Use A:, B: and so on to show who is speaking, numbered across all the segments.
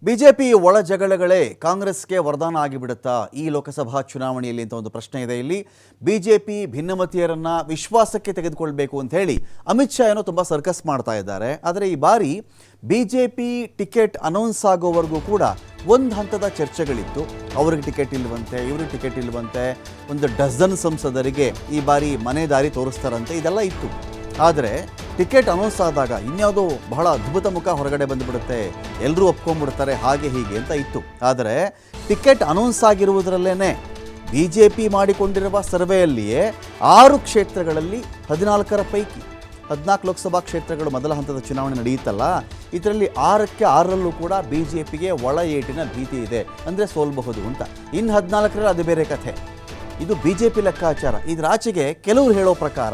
A: BJP ಒಳ ಜಗಳಗಳೇ ಕಾಂಗ್ರೆಸ್ಗೆ ವರದಾನ ಆಗಿಬಿಡುತ್ತಾ ಈ ಲೋಕಸಭಾ ಚುನಾವಣೆಯಲ್ಲಿ ಅಂತ ಒಂದು ಪ್ರಶ್ನೆ ಇದೆ. ಇಲ್ಲಿ ಬಿಜೆಪಿ ಭಿನ್ನಮತೀಯರನ್ನ ವಿಶ್ವಾಸಕ್ಕೆ ತೆಗೆದುಕೊಳ್ಬೇಕು ಅಂತ ಹೇಳಿ ಅಮಿತ್ ಶಾ ಏನೋ ತುಂಬ ಸರ್ಕಸ್ ಮಾಡ್ತಾ ಇದ್ದಾರೆ. ಆದರೆ ಈ ಬಾರಿ ಬಿಜೆಪಿ ಟಿಕೆಟ್ ಅನೌನ್ಸ್ ಆಗೋವರೆಗೂ ಕೂಡ ಒಂದು ಹಂತದ ಚರ್ಚೆಗಳಿತ್ತು. ಅವ್ರಿಗೆ ಟಿಕೆಟ್ ಇಲ್ವಂತೆ, ಇವ್ರಿಗೆ ಟಿಕೆಟ್ ಇಲ್ವಂತೆ, ಒಂದು ಡಜನ್ ಸಂಸದರಿಗೆ ಈ ಬಾರಿ ಮನೆ ದಾರಿ ತೋರಿಸ್ತಾರಂತೆ, ಇದೆಲ್ಲ ಇತ್ತು. ಆದರೆ ಟಿಕೆಟ್ ಅನೌನ್ಸ್ ಆದಾಗ ಇನ್ಯಾವುದೋ ಬಹಳ ಅದ್ಭುತ ಮುಖ ಹೊರಗಡೆ ಬಂದುಬಿಡುತ್ತೆ, ಎಲ್ಲರೂ ಒಪ್ಕೊಂಡ್ಬಿಡ್ತಾರೆ, ಹಾಗೆ ಹೀಗೆ ಅಂತ ಇತ್ತು. ಆದರೆ ಟಿಕೆಟ್ ಅನೌನ್ಸ್ ಆಗಿರುವುದರಲ್ಲೇ ಬಿ ಜೆ ಪಿ ಮಾಡಿಕೊಂಡಿರುವ ಸರ್ವೆಯಲ್ಲಿಯೇ 6 ಕ್ಷೇತ್ರಗಳಲ್ಲಿ 14ರ ಪೈಕಿ 14 ಲೋಕಸಭಾ ಕ್ಷೇತ್ರಗಳು ಮೊದಲ ಹಂತದ ಚುನಾವಣೆ ನಡೆಯುತ್ತಲ್ಲ, ಇದರಲ್ಲಿ 6ಕ್ಕೆ 6ರಲ್ಲೂ ಕೂಡ ಬಿ ಜೆ ಪಿಗೆ ಒಳ ಏಟಿನ ಭೀತಿ ಇದೆ, ಅಂದರೆ ಸೋಲ್ಬಹುದು ಅಂತ. ಇನ್ನು 14ರಲ್ಲಿ ಅದು ಬೇರೆ ಕಥೆ. ಇದು ಬಿ ಜೆ ಪಿ ಲೆಕ್ಕಾಚಾರ. ಇದರಾಚೆಗೆ ಕೆಲವರು ಹೇಳೋ ಪ್ರಕಾರ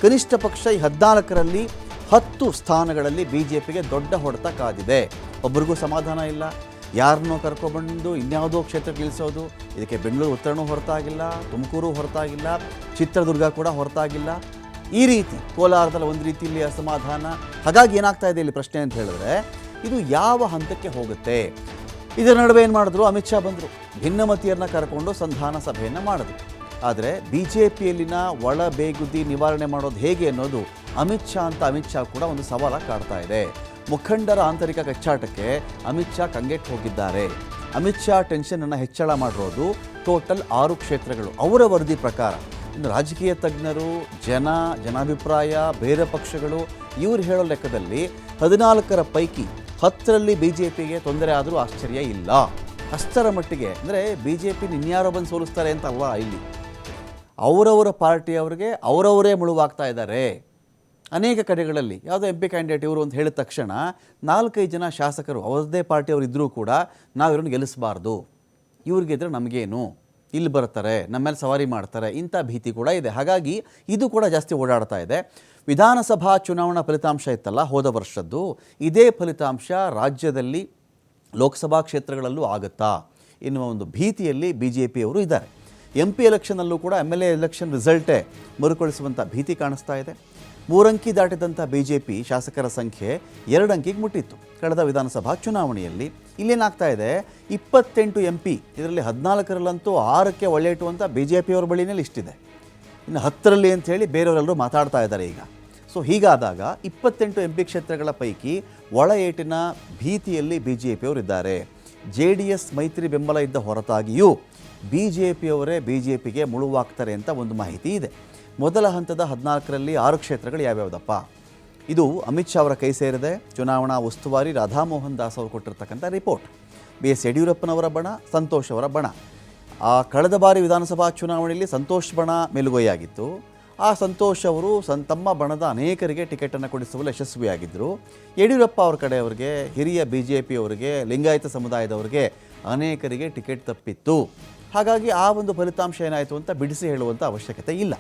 A: ಕನಿಷ್ಠ ಪಕ್ಷ ಈ 14ರಲ್ಲಿ 10 ಸ್ಥಾನಗಳಲ್ಲಿ ಬಿ ಜೆ ಪಿಗೆ ದೊಡ್ಡ ಹೊಡೆತ ಕಾದಿದೆ. ಒಬ್ರಿಗೂ ಸಮಾಧಾನ ಇಲ್ಲ, ಯಾರನ್ನೋ ಕರ್ಕೊಬಂದು ಇನ್ಯಾವುದೋ ಕ್ಷೇತ್ರಕ್ಕೆ ಇಳಿಸೋದು. ಇದಕ್ಕೆ ಬೆಂಗಳೂರು ಉತ್ತರನೂ ಹೊರತಾಗಿಲ್ಲ, ತುಮಕೂರು ಹೊರತಾಗಿಲ್ಲ, ಚಿತ್ರದುರ್ಗ ಕೂಡ ಹೊರತಾಗಿಲ್ಲ. ಈ ರೀತಿ ಕೋಲಾರದಲ್ಲಿ ಒಂದು ರೀತಿಯಲ್ಲಿ ಅಸಮಾಧಾನ. ಹಾಗಾಗಿ ಏನಾಗ್ತಾ ಇದೆ ಇಲ್ಲಿ ಪ್ರಶ್ನೆ ಅಂತ ಹೇಳಿದ್ರೆ, ಇದು ಯಾವ ಹಂತಕ್ಕೆ ಹೋಗುತ್ತೆ? ಇದರ ನಡುವೆ ಏನು ಮಾಡಿದ್ರು, ಅಮಿತ್ ಶಾ ಬಂದರು, ಭಿನ್ನಮತೀಯರನ್ನ ಕರ್ಕೊಂಡು ಸಂಧಾನ ಸಭೆಯನ್ನು ಮಾಡಿದ್ರು. ಆದರೆ ಬಿ ಜೆ ಪಿಯಲ್ಲಿನ ಒಳ ಬೇಗುದಿ ನಿವಾರಣೆ ಮಾಡೋದು ಹೇಗೆ ಅನ್ನೋದು ಅಮಿತ್ ಶಾ ಕೂಡ ಒಂದು ಸವಾಲಾಗಿ ಕಾಡ್ತಾ ಇದೆ. ಮುಖಂಡರ ಆಂತರಿಕ ಕಚ್ಚಾಟಕ್ಕೆ ಅಮಿತ್ ಶಾ ಕಂಗೆಟ್ಟು ಹೋಗಿದ್ದಾರೆ. ಅಮಿತ್ ಶಾ ಟೆನ್ಷನನ್ನು ಹೆಚ್ಚಳ ಮಾಡಿರೋದು ಟೋಟಲ್ 6 ಕ್ಷೇತ್ರಗಳು. ಅವರ ವರದಿ ಪ್ರಕಾರ ಇನ್ನು ರಾಜಕೀಯ ತಜ್ಞರು, ಜನಾಭಿಪ್ರಾಯ, ಬೇರೆ ಪಕ್ಷಗಳು ಇವರು ಹೇಳೋ ಲೆಕ್ಕದಲ್ಲಿ 14ರ ಪೈಕಿ 10ರಲ್ಲಿ ಬಿ ಜೆ ಪಿಗೆ ತೊಂದರೆ ಆದರೂ ಆಶ್ಚರ್ಯ ಇಲ್ಲ. ಅಷ್ಟರ ಮಟ್ಟಿಗೆ ಅಂದರೆ ಬಿ ಜೆ ಪಿ ಇನ್ಯಾರೋ ಬಂದು ಸೋಲಿಸ್ತಾರೆ ಅಂತ ಅಲ್ಲ, ಇಲ್ಲಿ ಅವರವರ ಪಾರ್ಟಿಯವರಿಗೆ ಅವರವರೇ ಮುಳುವಾಗ್ತಾ ಇದ್ದಾರೆ. ಅನೇಕ ಕಡೆಗಳಲ್ಲಿ ಯಾವುದೋ ಎಂ ಪಿ ಕ್ಯಾಂಡಿಡೇಟ್ ಇವರು ಅಂತ ಹೇಳಿದ ತಕ್ಷಣ 4-5 ಜನ ಶಾಸಕರು ಅವರದ್ದೇ ಪಾರ್ಟಿಯವರು ಇದ್ದರೂ ಕೂಡ ನಾವು ಇವ್ರನ್ನ ಗೆಲ್ಲಿಸಬಾರ್ದು, ಇವ್ರಿಗಿದ್ರೆ ನಮಗೇನು, ಇಲ್ಲಿ ಬರ್ತಾರೆ, ನಮ್ಮ ಮೇಲೆ ಸವಾರಿ ಮಾಡ್ತಾರೆ, ಇಂಥ ಭೀತಿ ಕೂಡ ಇದೆ. ಹಾಗಾಗಿ ಇದು ಕೂಡ ಜಾಸ್ತಿ ಓಡಾಡ್ತಾ ಇದೆ. ವಿಧಾನಸಭಾ ಚುನಾವಣಾ ಫಲಿತಾಂಶ ಇತ್ತಲ್ಲ ಹೋದ ವರ್ಷದ್ದು, ಇದೇ ಫಲಿತಾಂಶ ರಾಜ್ಯದಲ್ಲಿ ಲೋಕಸಭಾ ಕ್ಷೇತ್ರಗಳಲ್ಲೂ ಆಗುತ್ತಾ ಎನ್ನುವ ಒಂದು ಭೀತಿಯಲ್ಲಿ ಬಿ ಜೆ ಪಿಯವರು ಇದ್ದಾರೆ. ಎಂ ಪಿ ಎಲೆಕ್ಷನಲ್ಲೂ ಕೂಡ ಎಮ್ ಎಲ್ ಎ ಎಲೆಕ್ಷನ್ ರಿಸಲ್ಟೇ ಮರುಕಳಿಸುವಂಥ ಭೀತಿ ಕಾಣಿಸ್ತಾ ಇದೆ. 3 ಅಂಕಿ ದಾಟಿದಂಥ ಬಿ ಜೆ ಪಿ ಶಾಸಕರ ಸಂಖ್ಯೆ 2 ಅಂಕಿಗೆ ಮುಟ್ಟಿತ್ತು ಕಳೆದ ವಿಧಾನಸಭಾ ಚುನಾವಣೆಯಲ್ಲಿ. ಇಲ್ಲೇನಾಗ್ತಾ ಇದೆ, 28 ಎಂ ಪಿ, ಇದರಲ್ಲಿ 14ರಲ್ಲಂತೂ 6ಕ್ಕೆ ಒಳ್ಳೆಯಿಟ್ಟು ಅಂತ ಬಿ ಜೆ ಪಿಯವ್ರ ಬಳಿನೇ ಲಿಸ್ಟ್ ಇದೆ. ಇನ್ನು 10ರಲ್ಲಿ ಅಂಥೇಳಿ ಬೇರೆಯವರೆಲ್ಲರೂ ಮಾತಾಡ್ತಾ ಇದ್ದಾರೆ ಈಗ. ಸೊ ಹೀಗಾದಾಗ 28 ಎಂ ಪಿ ಕ್ಷೇತ್ರಗಳ ಪೈಕಿ ಒಳ ಏಟಿನ ಭೀತಿಯಲ್ಲಿ ಬಿ ಜೆ ಪಿಯವರು ಇದ್ದಾರೆ. ಜೆ ಡಿ ಎಸ್ ಮೈತ್ರಿ ಬೆಂಬಲ ಇದ್ದ ಹೊರತಾಗಿಯೂ ಬಿ ಜೆ ಪಿಯವರೇ ಬಿ ಜೆ ಪಿಗೆ ಮುಳುವಾಗ್ತಾರೆ ಅಂತ ಒಂದು ಮಾಹಿತಿ ಇದೆ. ಮೊದಲ ಹಂತದ 14ರಲ್ಲಿ 6 ಕ್ಷೇತ್ರಗಳು ಯಾವ್ಯಾವುದಪ್ಪ? ಇದು ಅಮಿತ್ ಶಾ ಅವರ ಕೈ ಸೇರಿದೆ. ಚುನಾವಣಾ ಉಸ್ತುವಾರಿ ರಾಧಾಮೋಹನ್ ದಾಸ್ ಅವರು ಕೊಟ್ಟಿರ್ತಕ್ಕಂಥ ರಿಪೋರ್ಟ್. ಬಿ ಎಸ್ ಯಡಿಯೂರಪ್ಪನವರ ಬಣ, ಸಂತೋಷ್ ಅವರ ಬಣ. ಕಳೆದ ಬಾರಿ ವಿಧಾನಸಭಾ ಚುನಾವಣೆಯಲ್ಲಿ ಸಂತೋಷ್ ಬಣ ಮೇಲುಗೈಯಾಗಿತ್ತು. ಆ ಸಂತೋಷ್ ಅವರು ತಮ್ಮ ಬಣದ ಅನೇಕರಿಗೆ ಟಿಕೆಟನ್ನು ಕೊಡಿಸುವಲ್ಲಿ ಯಶಸ್ವಿಯಾಗಿದ್ದರು. ಯಡಿಯೂರಪ್ಪ ಅವ್ರ ಕಡೆಯವರಿಗೆ, ಹಿರಿಯ ಬಿ ಜೆ ಪಿಯವರಿಗೆ, ಲಿಂಗಾಯತ ಸಮುದಾಯದವರಿಗೆ ಅನೇಕರಿಗೆ ಟಿಕೆಟ್ ತಪ್ಪಿತ್ತು. ಹಾಗಾಗಿ ಆ ಒಂದು ಫಲಿತಾಂಶ ಏನಾಯಿತು ಅಂತ ಬಿಡಿಸಿ ಹೇಳುವಂಥ ಅವಶ್ಯಕತೆ ಇಲ್ಲ.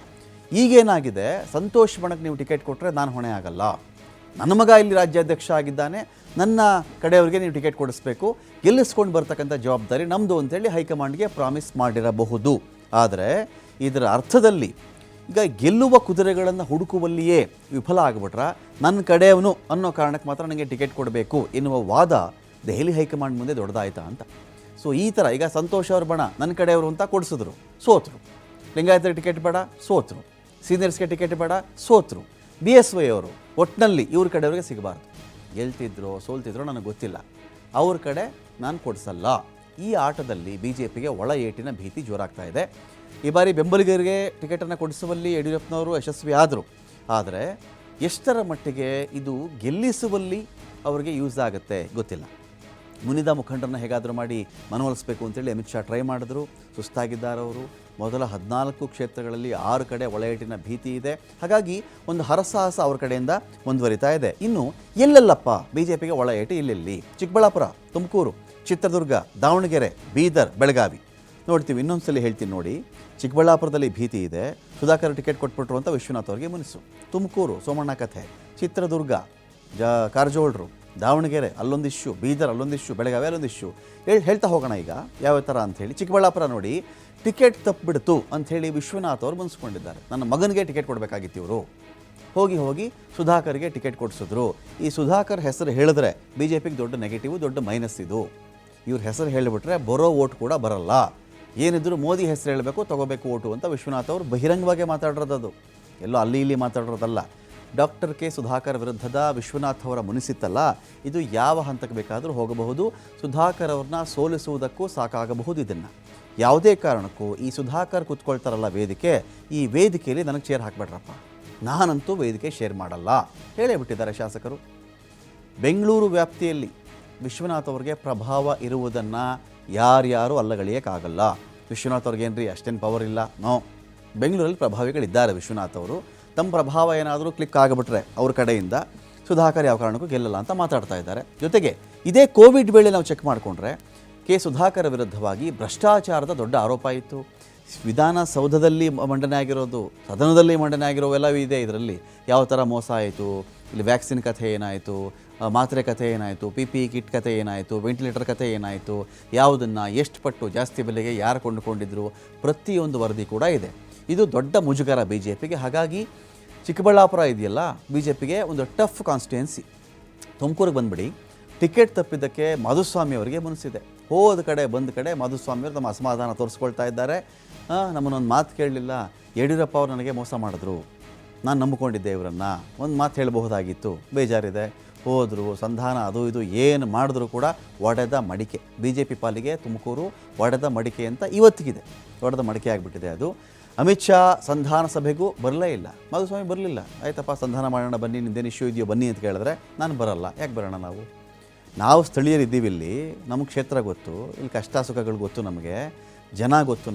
A: ಈಗೇನಾಗಿದೆ, ಸಂತೋಷ್ ಬಣಕ್ಕೆ ನೀವು ಟಿಕೆಟ್ ಕೊಟ್ಟರೆ ನಾನು ಹೊಣೆ ಆಗಲ್ಲ, ನನ್ನ ಮಗ ಇಲ್ಲಿ ರಾಜ್ಯಾಧ್ಯಕ್ಷ ಆಗಿದ್ದಾನೆ, ನನ್ನ ಕಡೆಯವರಿಗೆ ನೀವು ಟಿಕೆಟ್ ಕೊಡಿಸ್ಬೇಕು, ಗೆಲ್ಲಿಸ್ಕೊಂಡು ಬರ್ತಕ್ಕಂಥ ಜವಾಬ್ದಾರಿ ನಮ್ಮದು ಅಂತೇಳಿ ಹೈಕಮಾಂಡ್ಗೆ ಪ್ರಾಮಿಸ್ ಮಾಡಿರಬಹುದು. ಆದರೆ ಇದರ ಅರ್ಥದಲ್ಲಿ ಈಗ ಗೆಲ್ಲುವ ಕುದುರೆಗಳನ್ನು ಹುಡುಕುವಲ್ಲಿಯೇ ವಿಫಲ ಆಗಿಬಿಟ್ರೆ ನನ್ನ ಕಡೆಯವನು ಅನ್ನೋ ಕಾರಣಕ್ಕೆ ಮಾತ್ರ ನನಗೆ ಟಿಕೆಟ್ ಕೊಡಬೇಕು ಎನ್ನುವ ವಾದ ದೆಹಲಿ ಹೈಕಮಾಂಡ್ ಮುಂದೆ ದೊಡ್ಡದಾಯ್ತಾ ಅಂತ. ಸೊ ಈ ಥರ ಈಗ ಸಂತೋಷ್ ಅವ್ರ ಬಣ ನನ್ನ ಕಡೆಯವರು ಅಂತ ಕೊಡಿಸಿದ್ರು, ಸೋತರು. ಲಿಂಗಾಯತರಿಗೆ ಟಿಕೆಟ್ ಬೇಡ, ಸೋತರು. ಸೀನಿಯರ್ಸ್ಗೆ ಟಿಕೆಟ್ ಬೇಡ, ಸೋತರು. ಬಿ ಎಸ್ ವೈ ಅವರು ಒಟ್ಟಿನಲ್ಲಿ ಇವ್ರ ಕಡೆಯವ್ರಿಗೆ ಸಿಗಬಾರ್ದು, ಗೆಲ್ತಿದ್ರು ಸೋಲ್ತಿದ್ರು ನನಗೆ ಗೊತ್ತಿಲ್ಲ, ಅವ್ರ ಕಡೆ ನಾನು ಕೊಡಿಸಲ್ಲ. ಈ ಆಟದಲ್ಲಿ ಬಿ ಜೆ ಪಿಗೆ ಒಳ ಏಟಿನ ಭೀತಿ ಜೋರಾಗ್ತಾ ಇದೆ. ಈ ಬಾರಿ ಬೆಂಬಲಿಗರಿಗೆ ಟಿಕೆಟನ್ನು ಕೊಡಿಸುವಲ್ಲಿ ಯಡಿಯೂರಪ್ಪನವರು ಯಶಸ್ವಿ ಆದರು. ಆದರೆ ಎಷ್ಟರ ಮಟ್ಟಿಗೆ ಇದು ಗೆಲ್ಲಿಸುವಲ್ಲಿ ಅವರಿಗೆ ಯೂಸ್ ಆಗುತ್ತೆ ಗೊತ್ತಿಲ್ಲ. ಮುನಿದ ಮುಖಂಡರನ್ನ ಹೇಗಾದರೂ ಮಾಡಿ ಮನವೊಲಿಸಬೇಕು ಅಂತೇಳಿ ಅಮಿತ್ ಶಾ ಟ್ರೈ ಮಾಡಿದ್ರು, ಸುಸ್ತಾಗಿದ್ದಾರೆ ಅವರು. ಮೊದಲ 14 ಕ್ಷೇತ್ರಗಳಲ್ಲಿ 6 ಕಡೆ ಒಳ ಏಟಿನ ಭೀತಿ ಇದೆ. ಹಾಗಾಗಿ ಒಂದು ಹರಸಾಹಸ ಅವ್ರ ಕಡೆಯಿಂದ ಮುಂದುವರಿತಾ ಇದೆ. ಇನ್ನು ಎಲ್ಲೆಲ್ಲಪ್ಪ ಬಿ ಜೆ ಪಿಗೆ ಒಳ ಏಟು? ಇಲ್ಲೆಲ್ಲಿ? ಚಿಕ್ಕಬಳ್ಳಾಪುರ, ತುಮಕೂರು, ಚಿತ್ರದುರ್ಗ, ದಾವಣಗೆರೆ, ಬೀದರ್, ಬೆಳಗಾವಿ. ನೋಡ್ತೀವಿ, ಇನ್ನೊಂದ್ಸಲಿ ಹೇಳ್ತೀನಿ ನೋಡಿ. ಚಿಕ್ಕಬಳ್ಳಾಪುರದಲ್ಲಿ ಭೀತಿ ಇದೆ, ಸುಧಾಕರ್ ಟಿಕೆಟ್ ಕೊಟ್ಬಿಟ್ರು ಅಂತ ವಿಶ್ವನಾಥ್ ಅವರಿಗೆ ಮುನಿಸು. ತುಮಕೂರು ಸೋಮಣ್ಣ ಕಥೆ, ಚಿತ್ರದುರ್ಗ ಕಾರಜೋಳರು, ದಾವಣಗೆರೆ ಅಲ್ಲೊಂದು ಇಶ್ಯೂ, ಬೀದರ್ ಅಲ್ಲೊಂದು ಇಶ್ಯೂ, ಬೆಳಗಾವಿ ಅಲ್ಲೊಂದು ಇಶ್ಯೂ. ಹೇಳ್ತಾ ಹೋಗೋಣ ಈಗ ಯಾವ ಥರ ಅಂಥೇಳಿ. ಚಿಕ್ಕಬಳ್ಳಾಪುರ ನೋಡಿ, ಟಿಕೆಟ್ ತಪ್ಪಿಬಿಡ್ತು ಅಂಥೇಳಿ ವಿಶ್ವನಾಥ್ ಅವರು ಮುನಿಸ್ಕೊಂಡಿದ್ದಾರೆ. ನನ್ನ ಮಗನಿಗೆ ಟಿಕೆಟ್ ಕೊಡಬೇಕಾಗಿತ್ತು ಇವರು. ಹೋಗಿ ಸುಧಾಕರ್ಗೆ ಟಿಕೆಟ್ ಕೊಡಿಸಿದ್ರು. ಈ ಸುಧಾಕರ್ ಹೆಸರು ಹೇಳಿದ್ರೆ ಬಿ ಜೆ ಪಿಗೆ ದೊಡ್ಡ ನೆಗೆಟಿವ್, ದೊಡ್ಡ ಮೈನಸ್ ಇದು. ಇವ್ರ ಹೆಸರು ಹೇಳಿಬಿಟ್ರೆ ಬರೋ ಓಟ್ ಕೂಡ ಬರಲ್ಲ, ಏನಿದ್ರು ಮೋದಿ ಹೆಸರು ಹೇಳಬೇಕು, ತೊಗೋಬೇಕು ಓಟು ಅಂತ ವಿಶ್ವನಾಥ್ ಅವರು ಬಹಿರಂಗವಾಗಿ ಮಾತಾಡಿರೋದು. ಎಲ್ಲೋ ಅಲ್ಲಿ ಇಲ್ಲಿ ಮಾತಾಡಿರೋದಲ್ಲ. ಡಾಕ್ಟರ್ ಕೆ ಸುಧಾಕರ್ ವಿರುದ್ಧದ ವಿಶ್ವನಾಥ್ ಅವರ ಮುನಿಸಿತ್ತಲ್ಲ, ಇದು ಯಾವ ಹಂತಕ್ಕೆ ಬೇಕಾದರೂ ಹೋಗಬಹುದು. ಸುಧಾಕರ್ ಅವ್ರನ್ನ ಸೋಲಿಸುವುದಕ್ಕೂ ಸಾಕಾಗಬಹುದು. ಇದನ್ನು ಯಾವುದೇ ಕಾರಣಕ್ಕೂ ಈ ಸುಧಾಕರ್ ಕೂತ್ಕೊಳ್ತಾರಲ್ಲ ವೇದಿಕೆ, ಈ ವೇದಿಕೆಯಲ್ಲಿ ನನಗೆ ಚೇರ್ ಹಾಕಬೇಡ್ರಪ್ಪ, ನಾನಂತೂ ವೇದಿಕೆ ಶೇರ್ ಮಾಡಲ್ಲ ಹೇಳೇ ಬಿಟ್ಟಿದ್ದಾರೆ ಶಾಸಕರು. ಬೆಂಗಳೂರು ವ್ಯಾಪ್ತಿಯಲ್ಲಿ ವಿಶ್ವನಾಥ್ ಅವ್ರಿಗೆ ಪ್ರಭಾವ ಇರುವುದನ್ನು ಯಾರ್ಯಾರು ಅಲ್ಲಗಳಿಯೋಕ್ಕಾಗಲ್ಲ. ವಿಶ್ವನಾಥ್ ಅವ್ರಿಗೇನ್ರಿ ಅಷ್ಟೇನು ಪವರ್ ಇಲ್ಲ, ನೋ. ಬೆಂಗಳೂರಲ್ಲಿ ಪ್ರಭಾವಿಗಳಿದ್ದಾರೆ. ವಿಶ್ವನಾಥ್ ಅವರು ತಮ್ಮ ಪ್ರಭಾವ ಏನಾದರೂ ಕ್ಲಿಕ್ ಆಗಿಬಿಟ್ರೆ ಅವ್ರ ಕಡೆಯಿಂದ ಸುಧಾಕರ್ ಯಾವ ಕಾರಣಕ್ಕೂ ಗೆಲ್ಲಲ್ಲ ಅಂತ ಮಾತಾಡ್ತಾ ಇದ್ದಾರೆ. ಜೊತೆಗೆ ಇದೇ ಕೋವಿಡ್ ವೇಳೆ ನಾವು ಚೆಕ್ ಮಾಡಿಕೊಂಡ್ರೆ ಕೆ ಸುಧಾಕರ್ ವಿರುದ್ಧವಾಗಿ ಭ್ರಷ್ಟಾಚಾರದ ದೊಡ್ಡ ಆರೋಪ ಇತ್ತು. ವಿಧಾನಸೌಧದಲ್ಲಿ ಮಂಡನೆ ಆಗಿರೋದು, ಸದನದಲ್ಲಿ ಮಂಡನೆ ಆಗಿರೋವೆಲ್ಲವೂ ಇದೆ. ಇದರಲ್ಲಿ ಯಾವ ಥರ ಮೋಸ ಆಯಿತು, ಇಲ್ಲಿ ವ್ಯಾಕ್ಸಿನ್ ಕಥೆ ಏನಾಯಿತು, ಮಾತ್ರೆ ಕಥೆ ಏನಾಯಿತು, PPE ಕಿಟ್ ಕಥೆ ಏನಾಯಿತು, ವೆಂಟಿಲೇಟರ್ ಕಥೆ ಏನಾಯಿತು, ಯಾವುದನ್ನು ಎಷ್ಟು ಪಟ್ಟು ಜಾಸ್ತಿ ಬೆಲೆಗೆ ಯಾರು ಕೊಂಡುಕೊಂಡಿದ್ರು, ಪ್ರತಿಯೊಂದು ವರದಿ ಕೂಡ ಇದೆ. ಇದು ದೊಡ್ಡ ಮುಜುಗರ BJPಗೆ. ಹಾಗಾಗಿ ಚಿಕ್ಕಬಳ್ಳಾಪುರ ಇದೆಯಲ್ಲ, BJPಗೆ ಒಂದು ಟಫ್ ಕಾನ್ಸ್ಟಿಟ್ಯೂನ್ಸಿ. ತುಮಕೂರಿಗೆ ಬಂದುಬಿಡಿ, ಟಿಕೆಟ್ ತಪ್ಪಿದ್ದಕ್ಕೆ ಮಾಧುಸ್ವಾಮಿ ಅವರಿಗೆ ಮುನಿಸಿದೆ. ಹೋದ ಕಡೆ ಬಂದ ಕಡೆ ಮಾಧುಸ್ವಾಮಿ ಅವರು ತಮ್ಮ ಅಸಮಾಧಾನ ತೋರಿಸ್ಕೊಳ್ತಾ ಇದ್ದಾರೆ. ನಮ್ಮನ್ನೊಂದು ಮಾತು ಕೇಳಲಿಲ್ಲ, ಯಡಿಯೂರಪ್ಪ ಅವರು ನನಗೆ ಮೋಸ ಮಾಡಿದ್ರು, ನಾನು ನಂಬಿಕೊಂಡಿದ್ದೆ ಇವರನ್ನು, ಒಂದು ಮಾತು ಹೇಳಬಹುದಾಗಿತ್ತು, ಬೇಜಾರಿದೆ, ಹೋದರು, ಸಂಧಾನ ಅದು ಇದು ಏನು ಮಾಡಿದ್ರು ಕೂಡ ಒಡೆದ ಮಡಿಕೆ. BJP ಪಾಲಿಗೆ ತುಮಕೂರು ಒಡೆದ ಮಡಿಕೆ ಅಂತ ಇವತ್ತಿಗಿದೆ, ಒಡೆದ ಮಡಿಕೆ ಆಗಿಬಿಟ್ಟಿದೆ ಅದು. ಅಮಿತ್ ಶಾ ಸಂಧಾನ ಸಭೆಗೂ ಬರಲೇ ಇಲ್ಲ, ಮಾಧುಸ್ವಾಮಿ ಬರಲಿಲ್ಲ. ಆಯ್ತಪ್ಪ ಸಂಧಾನ ಮಾಡೋಣ ಬನ್ನಿ, ನಿಮ್ದೇನು ಇಶ್ಯೂ ಇದೆಯೋ ಬನ್ನಿ ಅಂತ ಕೇಳಿದ್ರೆ ನಾನು ಬರಲ್ಲ. ಯಾಕೆ ಬರೋಣ, ನಾವು ಸ್ಥಳೀಯರಿದ್ದೀವಿ, ಇಲ್ಲಿ ನಮಗೆ ಕ್ಷೇತ್ರ ಗೊತ್ತು, ಇಲ್ಲಿ ಕಷ್ಟ ಸುಖಗಳು ಗೊತ್ತು, ನಮಗೆ ಜನ ಗೊತ್ತು,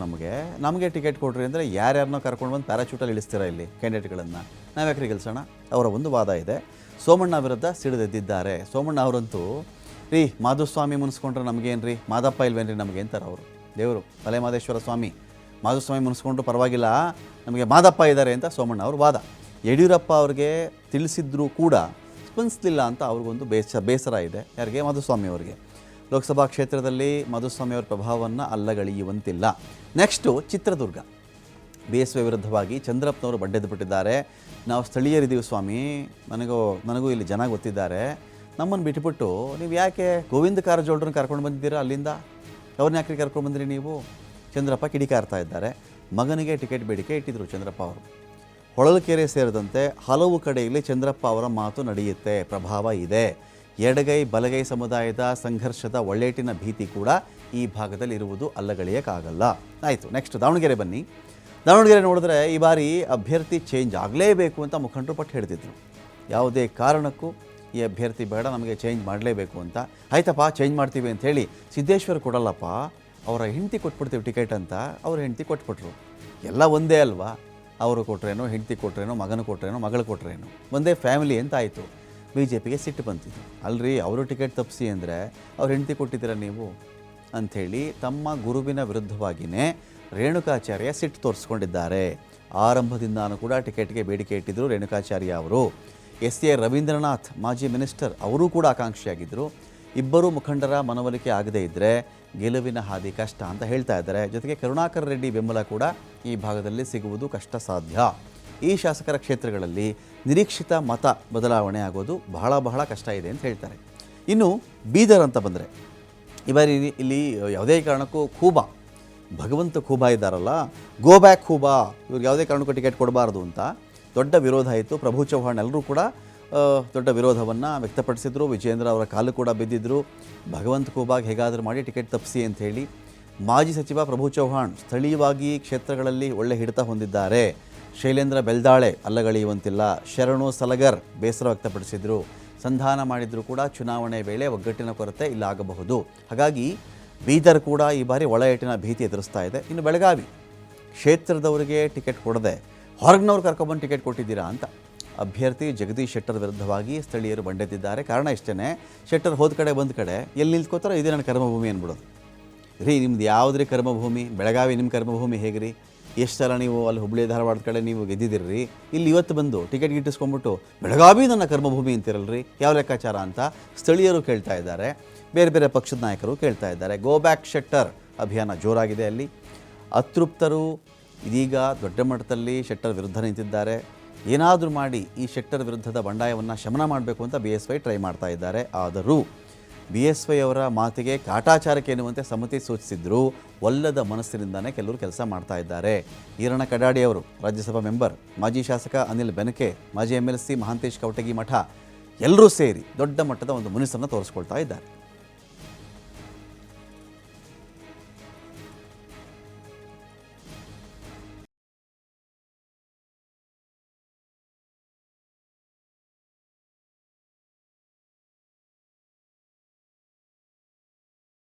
A: ನಮಗೆ ಟಿಕೆಟ್ ಕೊಡ್ರಿ ಅಂದರೆ ಯಾರ್ಯಾರನ್ನೋ ಕರ್ಕೊಂಡು ಬಂದು ಪ್ಯಾರಾಚೂಟಲ್ಲಿ ಇಳಿಸ್ತೀರಾ ಇಲ್ಲಿ ಕ್ಯಾಂಡಿಡೇಟ್ಗಳನ್ನು, ನಾವು ಯಾಕ್ರಿ ಗೆಲ್ಸೋಣ? ಅವರ ಒಂದು ವಾದ ಇದೆ. ಸೋಮಣ್ಣ ವಿರುದ್ಧ ಸಿಡಿದೆದ್ದಿದ್ದಾರೆ. ಸೋಮಣ್ಣ ಅವರಂತೂ ರೀ ಮಾಧುಸ್ವಾಮಿ ಮುನಿಸ್ಕೊಂಡ್ರೆ ನಮಗೇನು ರೀ, ಮಾದಪ್ಪ ಇಲ್ವೇನ್ರಿ ನಮಗೆ ಅಂತಾರೆ ಅವರು. ದೇವರು ಮಲೆಮಹದೇಶ್ವರ ಸ್ವಾಮಿ, ಮಾಧುಸ್ವಾಮಿ ಮುನಿಸ್ಕೊಂಡ್ರು ಪರವಾಗಿಲ್ಲ, ನಮಗೆ ಮಾದಪ್ಪ ಇದ್ದಾರೆ ಅಂತ ಸೋಮಣ್ಣ ಅವ್ರ ವಾದ. ಯಡಿಯೂರಪ್ಪ ಅವ್ರಿಗೆ ತಿಳಿಸಿದ್ರೂ ಕೂಡ ಸ್ಪಂದಿಸಲಿಲ್ಲ ಅಂತ ಅವ್ರಿಗೊಂದು ಬೇಸರ ಇದೆ. ಯಾರಿಗೆ? ಮಾಧುಸ್ವಾಮಿ ಅವರಿಗೆ. ಲೋಕಸಭಾ ಕ್ಷೇತ್ರದಲ್ಲಿ ಮಾಧುಸ್ವಾಮಿ ಅವರ ಪ್ರಭಾವವನ್ನು ಅಲ್ಲಗಳೆಯುವಂತಿಲ್ಲ. ನೆಕ್ಸ್ಟು ಚಿತ್ರದುರ್ಗ. BSY ವಿರುದ್ಧವಾಗಿ ಚಂದ್ರಪ್ಪನವರು ಬಡ್ಡೆದ್ದು ಬಿಟ್ಟಿದ್ದಾರೆ. ನಾವು ಸ್ಥಳೀಯರಿದ್ದೀವಿ ಸ್ವಾಮಿ, ನನಗೂ ಇಲ್ಲಿ ಜನ ಗೊತ್ತಿದ್ದಾರೆ, ನಮ್ಮನ್ನು ಬಿಟ್ಟುಬಿಟ್ಟು ನೀವು ಯಾಕೆ ಗೋವಿಂದ ಕಾರಜೋಳರನ್ನ ಕರ್ಕೊಂಡು ಬಂದಿದ್ದೀರಾ ಅಲ್ಲಿಂದ, ಅವ್ರನ್ನ ಯಾಕೆ ಕರ್ಕೊಂಡು ಬಂದಿರಿ ನೀವು? ಚಂದ್ರಪ್ಪ ಕಿಡಿಕಾರ್ತಾ ಇದ್ದಾರೆ. ಮಗನಿಗೆ ಟಿಕೆಟ್ ಬೇಡಿಕೆ ಇಟ್ಟಿದ್ರು ಚಂದ್ರಪ್ಪ ಅವರು. ಹೊಳಲ್ಕೆರೆ ಸೇರಿದಂತೆ ಹಲವು ಕಡೆಯಲ್ಲಿ ಚಂದ್ರಪ್ಪ ಅವರ ಮಾತು ನಡೆಯುತ್ತೆ, ಪ್ರಭಾವ ಇದೆ. ಎಡಗೈ ಬಲಗೈ ಸಮುದಾಯದ ಸಂಘರ್ಷದ ಒಳ್ಳೆಟಿನ ಭೀತಿ ಕೂಡ ಈ ಭಾಗದಲ್ಲಿ ಇರುವುದು ಅಲ್ಲಗಳೆಯೋಕ್ಕಾಗಲ್ಲ. ಆಯಿತು, ನೆಕ್ಸ್ಟ್ ದಾವಣಗೆರೆ ಬನ್ನಿ. ದಾವಣಗೆರೆ ನೋಡಿದ್ರೆ ಈ ಬಾರಿ ಅಭ್ಯರ್ಥಿ ಚೇಂಜ್ ಆಗಲೇಬೇಕು ಅಂತ ಮುಖಂಡರು ಪಟ್ಟು ಹೇಳ್ತಿದ್ರು. ಯಾವುದೇ ಕಾರಣಕ್ಕೂ ಈ ಅಭ್ಯರ್ಥಿ ಬೇಡ, ನಮಗೆ ಚೇಂಜ್ ಮಾಡಲೇಬೇಕು ಅಂತ. ಆಯ್ತಪ್ಪ ಚೇಂಜ್ ಮಾಡ್ತೀವಿ ಅಂಥೇಳಿ ಸಿದ್ದೇಶ್ವರ್ ಕೊಡಲ್ಲಪ್ಪ, ಅವರ ಹೆಂಡತಿ ಕೊಟ್ಬಿಡ್ತೀವಿ ಟಿಕೆಟ್ ಅಂತ ಅವ್ರ ಹೆಂಡತಿ ಕೊಟ್ಬಿಟ್ರು. ಎಲ್ಲ ಒಂದೇ ಅಲ್ವಾ, ಅವರು ಕೊಟ್ರೇನೋ, ಹೆಂಡತಿ ಕೊಟ್ರೇನೋ, ಮಗನ ಕೊಟ್ರೇನೋ, ಮಗಳು ಕೊಟ್ರೇನೋ, ಒಂದೇ ಫ್ಯಾಮಿಲಿ ಅಂತ ಆಯಿತು. BJPಗೆ ಸಿಟ್ಟು ಬಂತಿತ್ತು. ಅಲ್ರಿ ಅವರು ಟಿಕೆಟ್ ತಪ್ಪಿಸಿ ಅಂದರೆ ಅವ್ರ ಹೆಂಡತಿ ಕೊಟ್ಟಿದ್ದೀರ ನೀವು ಅಂಥೇಳಿ ತಮ್ಮ ಗುರುವಿನ ವಿರುದ್ಧವಾಗಿಯೇ ರೇಣುಕಾಚಾರ್ಯ ಸಿಟ್ಟು ತೋರಿಸ್ಕೊಂಡಿದ್ದಾರೆ. ಆರಂಭದಿಂದಾನೂ ಕೂಡ ಟಿಕೆಟ್ಗೆ ಬೇಡಿಕೆ ಇಟ್ಟಿದ್ದರು ರೇಣುಕಾಚಾರ್ಯ ಅವರು. SA ರವೀಂದ್ರನಾಥ್ ಮಾಜಿ ಮಿನಿಸ್ಟರ್ ಅವರೂ ಕೂಡ ಆಕಾಂಕ್ಷಿಯಾಗಿದ್ದರು. ಇಬ್ಬರು ಮುಖಂಡರ ಮನವೊಲಿಕೆ ಆಗದೇ ಇದ್ದರೆ ಗೆಲುವಿನ ಹಾದಿ ಕಷ್ಟ ಅಂತ ಹೇಳ್ತಾ ಇದ್ದಾರೆ. ಜೊತೆಗೆ ಕರುಣಾಕರ್ ರೆಡ್ಡಿ ಬೆಂಬಲ ಕೂಡ ಈ ಭಾಗದಲ್ಲಿ ಸಿಗುವುದು ಕಷ್ಟ ಸಾಧ್ಯ. ಈ ಶಾಸಕರ ಕ್ಷೇತ್ರಗಳಲ್ಲಿ ನಿರೀಕ್ಷಿತ ಮತ ಬದಲಾವಣೆ ಆಗೋದು ಬಹಳ ಕಷ್ಟ ಇದೆ ಅಂತ ಹೇಳ್ತಾರೆ. ಇನ್ನು ಬೀದರ್ ಅಂತ ಬಂದರೆ ಈ ಬಾರಿ ಇಲ್ಲಿ ಯಾವುದೇ ಕಾರಣಕ್ಕೂ ಖೂಬಾ, ಭಗವಂತ ಖೂಬಾ ಇದ್ದಾರಲ್ಲ, ಗೋ ಬ್ಯಾಕ್ ಖೂಬಾ, ಇವ್ರಿಗೆ ಯಾವುದೇ ಕಾರಣಕ್ಕೂ ಟಿಕೆಟ್ ಕೊಡಬಾರ್ದು ಅಂತ ದೊಡ್ಡ ವಿರೋಧ ಆಯಿತು. ಪ್ರಭು ಚೌಹಾಣ್ ಎಲ್ಲರೂ ಕೂಡ ದೊಡ್ಡ ವಿರೋಧವನ್ನು ವ್ಯಕ್ತಪಡಿಸಿದರು. ವಿಜೇಂದ್ರ ಅವರ ಕಾಲು ಕೂಡ ಬಿದ್ದಿದ್ದರು. ಭಗವಂತ ಖೂಬಾಗೆ ಹೇಗಾದರೂ ಮಾಡಿ ಟಿಕೆಟ್ ತಪ್ಪಿಸಿ ಅಂಥೇಳಿ. ಮಾಜಿ ಸಚಿವ ಪ್ರಭು ಚೌಹಾಣ್ ಸ್ಥಳೀಯವಾಗಿ ಕ್ಷೇತ್ರಗಳಲ್ಲಿ ಒಳ್ಳೆ ಹಿಡಿತ ಹೊಂದಿದ್ದಾರೆ. ಶೈಲೇಂದ್ರ ಬೆಲ್ದಾಳೆ ಅಲ್ಲಗಳೆಯುವಂತಿಲ್ಲ. ಶರಣು ಸಲಗರ್ ಬೇಸರ ವ್ಯಕ್ತಪಡಿಸಿದರು. ಸಂಧಾನ ಮಾಡಿದರೂ ಕೂಡ ಚುನಾವಣೆ ವೇಳೆ ಒಗ್ಗಟ್ಟಿನ ಕೊರತೆ ಇಲ್ಲಾಗಬಹುದು. ಹಾಗಾಗಿ ಬೀದರ್ ಕೂಡ ಈ ಬಾರಿ ಒಳ ಏಟಿನ ಭೀತಿ ಎದುರಿಸ್ತಾ ಇದೆ. ಇನ್ನು ಬೆಳಗಾವಿ ಕ್ಷೇತ್ರದವರಿಗೆ ಟಿಕೆಟ್ ಕೊಡದೆ ಹೊರಗಿನವ್ರು ಕರ್ಕೊಬಂದು ಟಿಕೆಟ್ ಕೊಟ್ಟಿದ್ದೀರಾ ಅಂತ ಅಭ್ಯರ್ಥಿ ಜಗದೀಶ್ ಶೆಟ್ಟರ್ ವಿರುದ್ಧವಾಗಿ ಸ್ಥಳೀಯರು ಬಂಡೆದ್ದಿದ್ದಾರೆ. ಕಾರಣ ಇಷ್ಟೇ, ಶೆಟ್ಟರ್ ಹೋದ ಕಡೆ ಬಂದ ಕಡೆ ಎಲ್ಲಿ ನಿಲ್ತ್ಕೋತಾರೋ ಇದೇ ನನ್ನ ಕರ್ಮಭೂಮಿ ಅಂದ್ಬಿಡೋದು. ರೀ ನಿಮ್ದು ಯಾವುದ್ರಿ ಕರ್ಮಭೂಮಿ? ಬೆಳಗಾವಿ ನಿಮ್ಮ ಕರ್ಮಭೂಮಿ ಹೇಗ್ರಿ? ಎಷ್ಟು ಸಲ ನೀವು ಅಲ್ಲಿ ಹುಬ್ಬಳ್ಳಿ ಧಾರವಾಡದ ಕಡೆ ನೀವು ಗೆದ್ದಿದ್ದೀರಿ, ಇಲ್ಲಿ ಇವತ್ತು ಬಂದು ಟಿಕೆಟ್ ಗಿಟ್ಟಿಸ್ಕೊಂಡ್ಬಿಟ್ಟು ಬೆಳಗಾವಿ ನನ್ನ ಕರ್ಮಭೂಮಿ ಅಂತಿರಲ್ರಿ, ಯಾವ ಲೆಕ್ಕಾಚಾರ ಅಂತ ಸ್ಥಳೀಯರು ಕೇಳ್ತಾ ಇದ್ದಾರೆ. ಬೇರೆ ಬೇರೆ ಪಕ್ಷದ ನಾಯಕರು ಕೇಳ್ತಾ ಇದ್ದಾರೆ. ಗೋ ಬ್ಯಾಕ್ ಶೆಟ್ಟರ್ ಅಭಿಯಾನ ಜೋರಾಗಿದೆ ಅಲ್ಲಿ. ಅತೃಪ್ತರು ಇದೀಗ ದೊಡ್ಡ ಮಟ್ಟದಲ್ಲಿ ಶೆಟ್ಟರ್ ವಿರುದ್ಧ ನಿಂತಿದ್ದಾರೆ. ಏನಾದರೂ ಮಾಡಿ ಈ ಶೆಟ್ಟರ್ ವಿರುದ್ಧದ ಬಂಡಾಯವನ್ನು ಶಮನ ಮಾಡಬೇಕು ಅಂತ BSY ಟ್ರೈ ಮಾಡ್ತಾ ಇದ್ದಾರೆ. ಆದರೂ BSY ಅವರ ಮಾತಿಗೆ ಕಾಟಾಚಾರಕ್ಕೆ ಎನ್ನುವಂತೆ ಸಮ್ಮತಿ ಸೂಚಿಸಿದ್ರು. ಒಲ್ಲದ ಮನಸ್ಸಿನಿಂದಾನೇ ಕೆಲವರು ಕೆಲಸ ಮಾಡ್ತಾ ಇದ್ದಾರೆ. ಈರಣ್ಣ ಕಡಾಡಿ ಅವರು ರಾಜ್ಯಸಭಾ ಮೆಂಬರ್, ಮಾಜಿ ಶಾಸಕ ಅನಿಲ್ ಬೆನಕೆ, ಮಾಜಿ MLC ಮಹಾಂತೇಶ್ ಕವಟಗಿ ಮಠ ಎಲ್ಲರೂ ಸೇರಿ ದೊಡ್ಡ ಮಟ್ಟದ ಒಂದು ಮುನಿಸನ್ನು ತೋರಿಸ್ಕೊಳ್ತಾ ಇದ್ದಾರೆ.